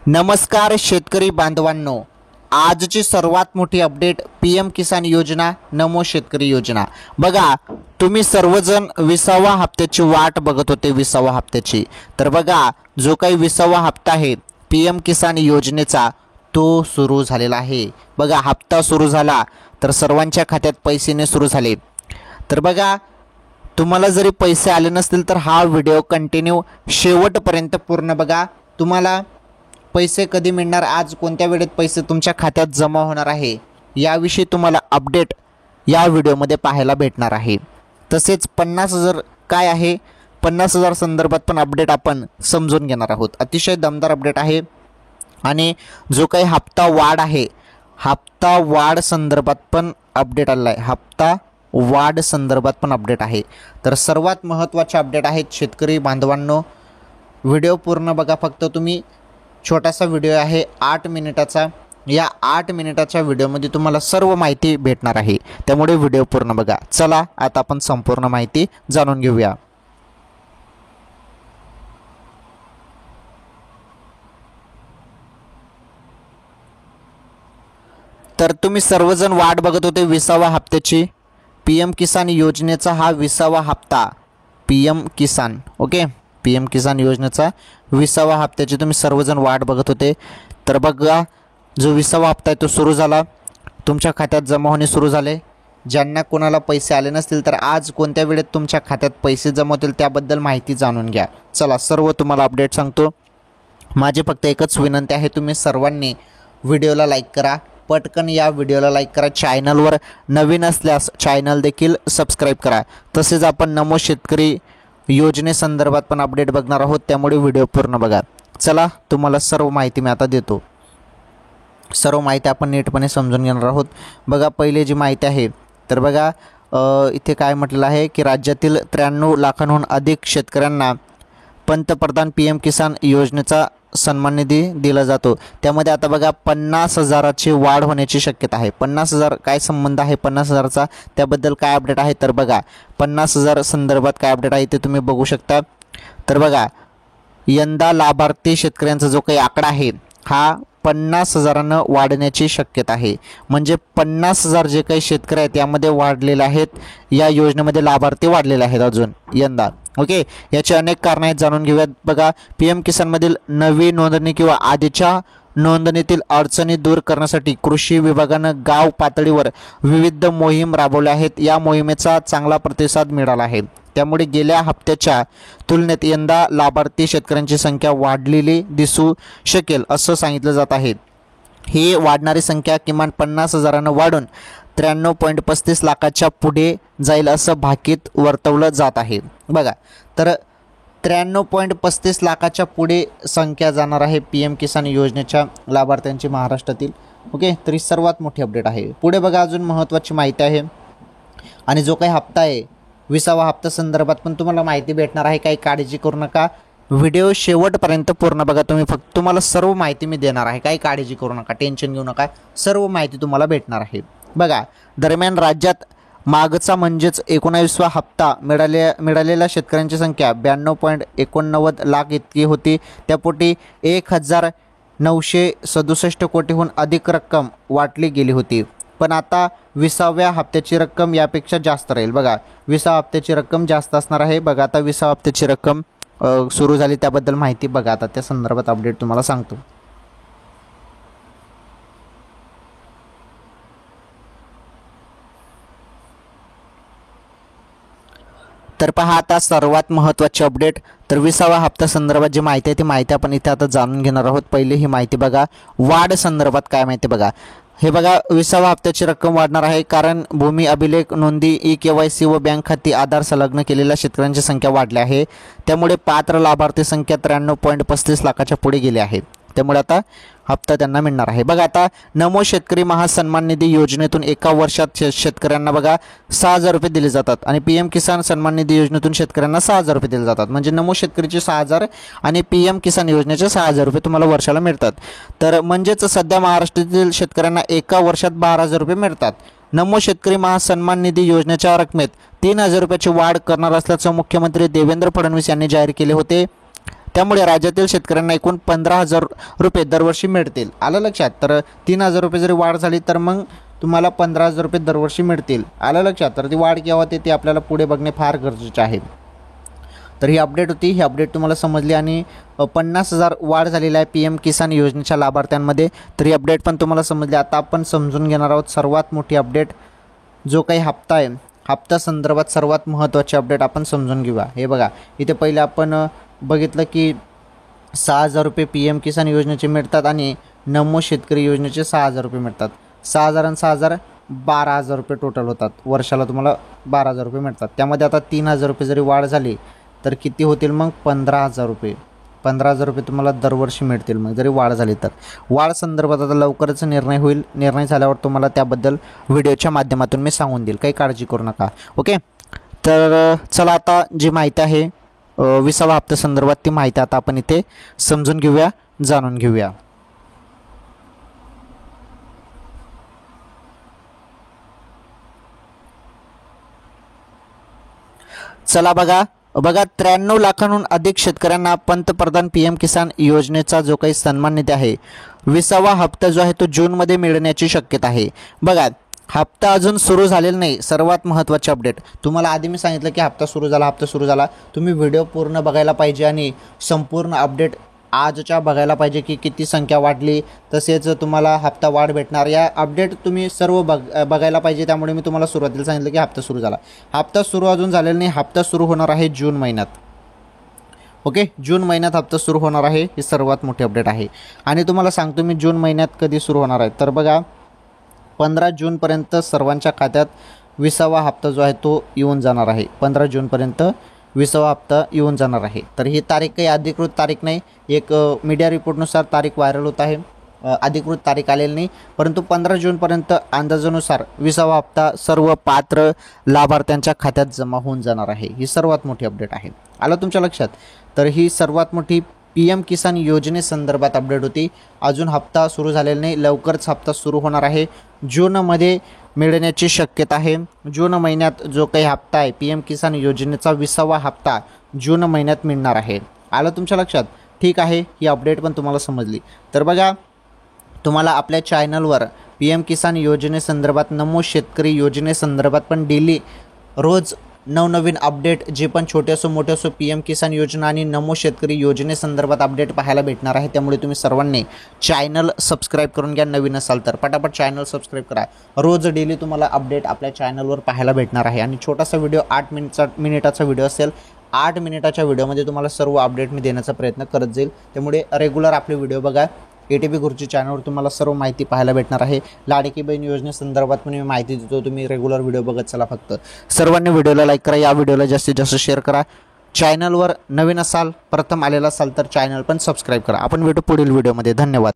नमस्कार शेतकरी बांधवांनो, आजची सर्वात मोठी अपडेट पीएम किसान योजना, नमो शेतकरी योजना। बघा, तुम्ही सर्वजण 20व्या हप्त्याची वाट बघत होते। 20व्या हप्त्याची तर बघा, जो काही 20वा हप्ता आहे पीएम किसान योजनेचा तो सुरू झालेला आहे। बघा, हप्ता सुरू झाला तर सर्वांच्या खात्यात पैसे सुरू झाले। तर बघा, तुम्हाला जरी पैसे आले नसतील तर हा व्हिडिओ कंटिन्यू शेवटपर्यंत पूर्ण बघा। तुम्हाला पैसे कधी मिळणार, आज कोणत्या वेळेत पैसे तुमच्या खात्यात जमा होणार आहे याविषयी तुम्हाला अपडेट या व्हिडिओमध्ये पाहायला भेटणार आहे। तसेच 50,000 काय आहे, 50,000 संदर्भात पण अपडेट आपण समजून घेणार आहोत। अतिशय दमदार अपडेट आहे। आणि जो काही हप्ता वाढ आहे, हप्ता वाढ संदर्भात पण अपडेट आलेला आहे। हप्ता वाढ संदर्भात पण अपडेट आहे। तर सर्वात महत्त्वाचे अपडेट आहेत शेतकरी बांधवांनो, व्हिडिओ पूर्ण बघा। फक्त तुम्ही छोटासा व्हिडिओ आहे 8 मिनिटाचा, या 8 मिनिटाच्या व्हिडिओमध्ये तुम्हाला सर्व माहिती भेटणार आहे, त्यामुळे व्हिडिओ पूर्ण बघा। चला आता आपण संपूर्ण माहिती जाणून घेऊया। तर तुम्ही सर्वजण वाट बघत होते 20व्या हप्त्याची, पीएम किसान योजनेचा हा 20वा हप्ता, पीएम किसान, ओके, पीएम किसान योजनेचा 20व्या हप्त्याची तुम्ही सर्वजण वाट बघत होते। तर बघा, जो 20वा हप्ता आहे तो सुरू झाला, तुमच्या खात्यात जमा होणे सुरू झाले। ज्यांना कोणाला पैसे आले नसतील तर आज कोणत्या वेळेत तुमच्या खात्यात पैसे जमा होतील त्याबद्दल माहिती जाणून घ्या। चला, सर्व तुम्हाला अपडेट सांगतो। माझी फक्त एकच विनंती आहे, तुम्ही सर्वांनी व्हिडिओला लाईक करा, पटकन या व्हिडिओला लाईक करा। चॅनलवर नवीन असल्यास चॅनल देखील सबस्क्राईब करा। तसेच आपण नमो शेतकरी योजनेसंदर्भात पण अपडेट बघणार आहोत, त्यामुळे व्हिडिओ पूर्ण बघा। चला, तुम्हाला सर्व माहिती मी आता देतो। सर्व माहिती आपण नीटपणे समजून घेणार आहोत। बघा, पहिले जी माहिती आहे तर बघा, इथे काय म्हटलेलं आहे की राज्यातील 93 लाखांहून अधिक शेतकऱ्यांना पंतप्रधान पीएम किसान योजनेचा सन्मान निधी दिला जातो। त्यामध्ये आता बघा 50,000ची वाढ होण्याची शक्यता आहे। 50,000 काय संबंध आहे 50,000चा, त्याबद्दल काय अपडेट आहे तर बघा, 50,000 संदर्भात काय अपडेट आहे ते तुम्ही बघू शकता। तर बघा, यंदा लाभार्थी शेतकऱ्यांचा जो काही आकडा आहे हा 50,000 वाढण्याची शक्यता आहे। म्हणजे 50,000 जे काही शेतकरी आहेत यामध्ये वाढलेले आहेत, या योजनेमध्ये लाभार्थी वाढलेले आहेत अजून यंदा, ओके। याचे अनेक कारण आहेत, जाणून घेऊयात। बघा, पीएम किसानमधील नवी नोंदणी किंवा आधीच्या नोंदणीतील अडचणी दूर करण्यासाठी कृषी विभागानं गाव पातळीवर विविध मोहीम राबवल्या आहेत। या मोहिमेचा चांगला प्रतिसाद मिळाला आहे, त्यामुळे गेल्या हप्त्याच्या तुलनेत यंदा लाभार्थी शेतकऱ्यांची संख्या वाढलेली दिसू शकेल असं सांगितलं जात आहे। ही वाढणारी संख्या किमान 50,000 वाढून 93.35 लाखाच्या पुढे जाईल असं भाकीत वर्तवलं जात आहे। बघा, तर 93.35 लाखाच्या पुढे संख्या जाणार आहे पीएम किसान योजनेच्या लाभार्थ्यांची महाराष्ट्रातील, ओके। तर ही सर्वात मोठी अपडेट आहे। पुढे बघा, अजून महत्त्वाची माहिती आहे। आणि जो काही हप्ता आहे 20वा हप्ता संदर्भात पण तुम्हाला माहिती भेटणार आहे, काही काळजी करू नका। व्हिडिओ शेवटपर्यंत पूर्ण बघा तुम्ही, फक्त तुम्हाला सर्व माहिती मी देणार आहे, काही काळजी करू नका, टेन्शन घेऊ नका, सर्व माहिती तुम्हाला भेटणार आहे। बघा, दरम्यान राज्यात मागचा म्हणजेच 19वा हप्ता मिळालेल्या शेतकऱ्यांची संख्या 92.89 लाख इतकी होती। त्यापोटी 1,967 कोटीहून अधिक रक्कम वाटली गेली होती, पण आता 20व्या हप्त्याची रक्कम यापेक्षा जास्त राहील। बघा, 20व्या हप्त्याची रक्कम जास्त असणार आहे। बघा, आता 20व्या हप्त्याची रक्कम सुरू झाली, त्याबद्दल माहिती बघा, आता त्या संदर्भात अपडेट तुम्हाला सांगतो। तर पहा, आता सर्वात महत्त्वाची अपडेट, तर 20वा हप्ता संदर्भात जी माहिती आहे ती माहिती आपण इथे आता जाणून घेणार आहोत। पहिले ही माहिती बघा, वाढ संदर्भात काय माहिती बघा। हे बघा, 20व्या हप्त्याची रक्कम वाढणार आहे कारण भूमी अभिलेख नोंदी, ई-केवायसी व बँक खाती आधार संलग्न केलेल्या शेतकऱ्यांची संख्या वाढली आहे। त्यामुळे पात्र लाभार्थी संख्या 93.35 लाखाच्या पुढे गेली आहे, त्यामुळे आता हप्ता त्यांना मिळणार आहे। बघा, आता नमो शेतकरी महासन्मान निधी योजनेतून एका वर्षात शेतकऱ्यांना बघा 6,000 रुपये दिले जातात, आणि पीएम किसान सन्मान निधी योजनेतून शेतकऱ्यांना 6,000 रुपये दिले जातात। म्हणजे नमो शेतकरीचे 6,000 आणि पीएम किसान योजनेचे 6,000 रुपये तुम्हाला वर्षाला मिळतात। तर म्हणजेच सध्या महाराष्ट्रातील शेतकऱ्यांना एका वर्षात 12,000 रुपये मिळतात। नमो शेतकरी महासन्मान निधी योजनेच्या रकमेत 3,000 रुपयाची वाढ करणार असल्याचं मुख्यमंत्री देवेंद्र फडणवीस यांनी जाहीर केले होते। त्यामुळे राज्यातील शेतकऱ्यांना एकूण 15,000 रुपये दरवर्षी मिळतील. आलं लक्षात. तर 3,000 रुपये जरी वाढ झाली तर मग तुम्हाला 15,000 रुपये दरवर्षी मिळतील. आलं लक्षात. तर ती वाढ केव्हा होते ते आपल्याला पुढे बघणे फार गरजेचे आहे. तर ही अपडेट होती. ही अपडेट तुम्हाला समजली आणि 50,000 वाढ झालेली आहे PM किसान योजनेच्या लाभार्थ्यांमध्ये. तर ही अपडेट पण तुम्हाला समजली. आता आपण समजून घेणार आहोत सर्वात मोठी अपडेट, जो काही हप्ता आहे, हप्ता संदर्भात सर्वात महत्त्वाची अपडेट आपण समजून घेऊया. हे बघा, इथे पहिले आपण बघितलं की 6,000 रुपये PM किसान योजनेचे मिळतात आणि नमो शेतकरी योजनेचे 6,000 रुपये मिळतात. 6,000 आणि 6,000 12,000 रुपये टोटल होतात. वर्षाला तुम्हाला 12,000 रुपये मिळतात. त्यामध्ये आता 3,000 रुपये जरी वाढ झाली तर किती होतील मग 15,000 रुपये. 15,000 रुपये तुम्हाला दरवर्षी मिळतील मग जरी वाढ झाली तर. वाढ संदर्भात आता लवकरच निर्णय होईल. निर्णय झाल्यावर तुम्हाला त्याबद्दल व्हिडिओच्या माध्यमातून मी सांगून देईल. काही काळजी करू नका. ओके. तर चला आता जी माहिती आहे 20वा हप्त्या संदर्भात ती माहिती आता आपण इथे समजून घेऊया, जाणून घेऊया. चला बघा 93 लाखांहून अधिक शेतकऱ्यांना पंतप्रधान PM किसान योजनेचा जो काही सन्मान निधी आहे 20वा हप्ता जो आहे तो जूनमध्ये मिळण्याची शक्यता आहे. बघा, हप्ता अजून सुरू झालेला नाही. सर्वात महत्त्वाची अपडेट तुम्हाला आधी मी सांगितलं की हप्ता सुरू झाला. तुम्ही व्हिडिओ पूर्ण बघायला पाहिजे आणि संपूर्ण अपडेट आजच्या बघायला पाहिजे की किती संख्या वाढली, तसेच तुम्हाला हप्ता वाढ भेटणार. या अपडेट तुम्ही सर्व बघायला पाहिजे. त्यामुळे मी तुम्हाला सुरुवातीला सांगितलं की हप्ता सुरू झाला. हप्ता सुरू अजून झालेला नाही. हप्ता सुरू होणार आहे जून महिन्यात. ओके, जून महिन्यात हप्ता सुरू होणार आहे. ही सर्वात मोठी अपडेट आहे. आणि तुम्हाला सांगतो मी जून महिन्यात कधी सुरू होणार आहे. तर बघा 15 जूनपर्यंत सर्वांच्या खात्यात 20वा हप्ता जो आहे तो येऊन जाणार आहे. 15 जूनपर्यंत 20वा हप्ता येऊन जाणार आहे. तर ही तारीख काही अधिकृत तारीख नाही. एक मीडिया रिपोर्टनुसार तारीख व्हायरल होत आहे. अधिकृत तारीख आलेली नाही. परंतु 15 जूनपर्यंत अंदाजानुसार 20वा हप्ता सर्व पात्र लाभार्थ्यांच्या खात्यात जमा होऊन जाणार आहे. ही सर्वात मोठी अपडेट आहे. आलं तुमच्या लक्षात. तर ही सर्वात मोठी PM किसान योजनेसंदर्भात अपडेट होती. अजून हप्ता सुरू झालेला नाही. लवकरच हप्ता सुरू होणार आहे. जूनमध्ये मिळण्याची शक्यता आहे. जून महिन्यात जो काही हप्ता आहे PM किसान योजनेचा 20वा हप्ता जून महिन्यात मिळणार आहे. आलं तुमच्या लक्षात. ठीक आहे, ही अपडेट पण तुम्हाला समजली. तर बघा, तुम्हाला आपल्या चॅनलवर PM किसान योजनेसंदर्भात, नमो शेतकरी योजनेसंदर्भात पण डेली रोज नवनवीन अपडेट, जे पण छोटे असो मोठे असो, PM किसान योजना आणि नमो शेतकरी योजनेसंदर्भात अपडेट पाहायला भेटणार आहे. त्यामुळे तुम्ही सर्वांनी चॅनल सबस्क्राईब करून घ्या. नवीन असाल तर पटापट चॅनल सबस्क्राईब करा. रोज डेली तुम्हाला अपडेट आपल्या चॅनलवर पाहायला भेटणार आहे. आणि छोटासा व्हिडिओ 8 मिनिटाचा व्हिडिओ असेल. 8 मिनिटाच्या व्हिडिओमध्ये तुम्हाला सर्व अपडेट मी देण्याचा प्रयत्न करत जाईल. त्यामुळे रेग्युलर आपले व्हिडिओ बघा. ATP गुरुजी चॅनलवर तुम्हाला सर्व माहिती पाहायला भेटणार आहे. लाडकी बहीण योजनेसंदर्भात पण मी माहिती देतो. तुम्ही रेग्युलर व्हिडिओ बघत चला. फक्त सर्वांनी व्हिडिओला लाईक करा. या व्हिडिओला जास्तीत जास्त शेअर करा. चॅनलवर नवीन असाल, प्रथम आलेला असाल तर चॅनल पण सबस्क्राईब करा. आपण भेटू पुढील व्हिडिओमध्ये. धन्यवाद.